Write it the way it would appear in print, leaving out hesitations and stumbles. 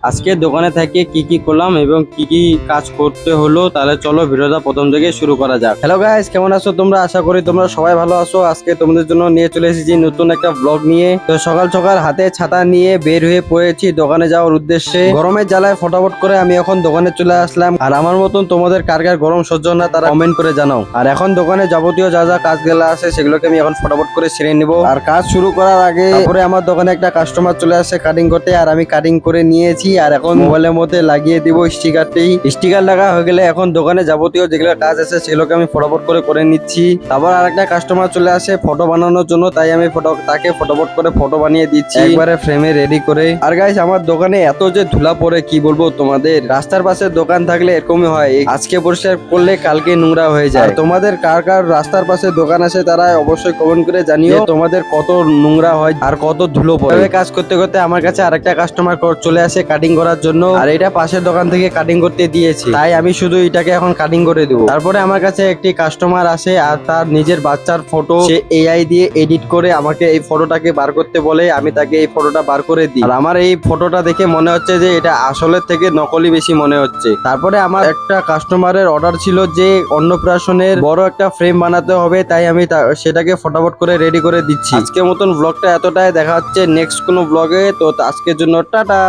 আজকে দোকানে থেকে কি কি করলাম এবং কি কি কাজ করতে হলো, তাহলে চলো ভিডিওটা প্রথম থেকে শুরু করা যাক। হ্যালো গাইস, কেমন আছো তোমরা? আশা করি তোমরা সবাই ভালো আছো। আজকে তোমাদের জন্য নিয়ে চলে এসেছি নতুন একটা ব্লগ নিয়ে। তো সকাল সকাল হাতে ছাতা নিয়ে বের হয়ে পড়েছি দোকানে যাওয়ার উদ্দেশ্যে। গরমের জ্বালায় ফটাফট করে আমি এখন দোকানে চলে আসলাম। আর আমার মতন তোমাদের কার কার গরম সহ্য না তারা কমেন্ট করে জানাও। আর এখন দোকানে যাবতীয় যা যা কাজগুলো আছে সেগুলোকে আমি এখন ফটাফট করে সেরে নিব। আর কাজ শুরু করার আগে তারপরে আমার দোকানে একটা কাস্টমার চলে আসে কাটিং করতে, আর আমি কাটিং করে নিয়েছি। আর এখন মোবাইলের মধ্যে লাগিয়ে দিব স্টিকারটি। স্টিকার লাগা হয়ে গেলে এখন দোকানে যাবতীয় যেগুলো কাজ আছে সেগুলোকে আমি ফটাফট করে নিচ্ছি। তারপর আরেকটা কাস্টমার চলে আসে ফটো বানানোর জন্য, তাই আমি তাকে ফটাফট করে ফটো বানিয়ে দিচ্ছি একবারে ফ্রেমে রেডি করে। আর গাইস, আমার দোকানে এত যে ধুলা পড়ে কি বলবো তোমাদের। রাস্তার পাশে দোকান থাকলে এরকমই হয়, আজকে পরিষ্কার করলে কালকে নোংরা হয়ে যায়। তোমাদের কার কার রাস্তার পাশে দোকান আছে তারা অবশ্যই কমেন্ট করে জানিও তোমাদের কত নোংরা হয় আর কত ধুলো পড়ে। কাজ করতে করতে আমার কাছে আরেকটা কাস্টমার চলে আসে কাটিং করার জন্য। আর এটা পাশের দোকান থেকে কাটিং করতে দিয়েছি, তাই আমি শুধু এটাকে এখন কাটিং করে দেবো। তারপরে আমার কাছে একটি কাস্টমার আসে আর তার নিজের বাচ্চার ফটো সে এআই দিয়ে এডিট করে আমাকে এই ফটোটাকে বার করতে বলে। আমি তাকে এই ফটোটা বার করে দিই। আর আমার এই ফটোটা দেখে মনে হচ্ছে যে এটা আসলের থেকে নকলি বেশি মনে হচ্ছে। তারপরে আমার একটা কাস্টমারের অর্ডার ছিল যে অন্নপ্রাশনের বড় একটা ফ্রেম বানাতে হবে, তাই আমি সেটাকে ফটাফট করে রেডি করে দিচ্ছি। আজকের মতন ব্লগটা এতটাই, দেখা হচ্ছে নেক্সট কোনো ব্লগে। তো আজকের জন্য টাটা।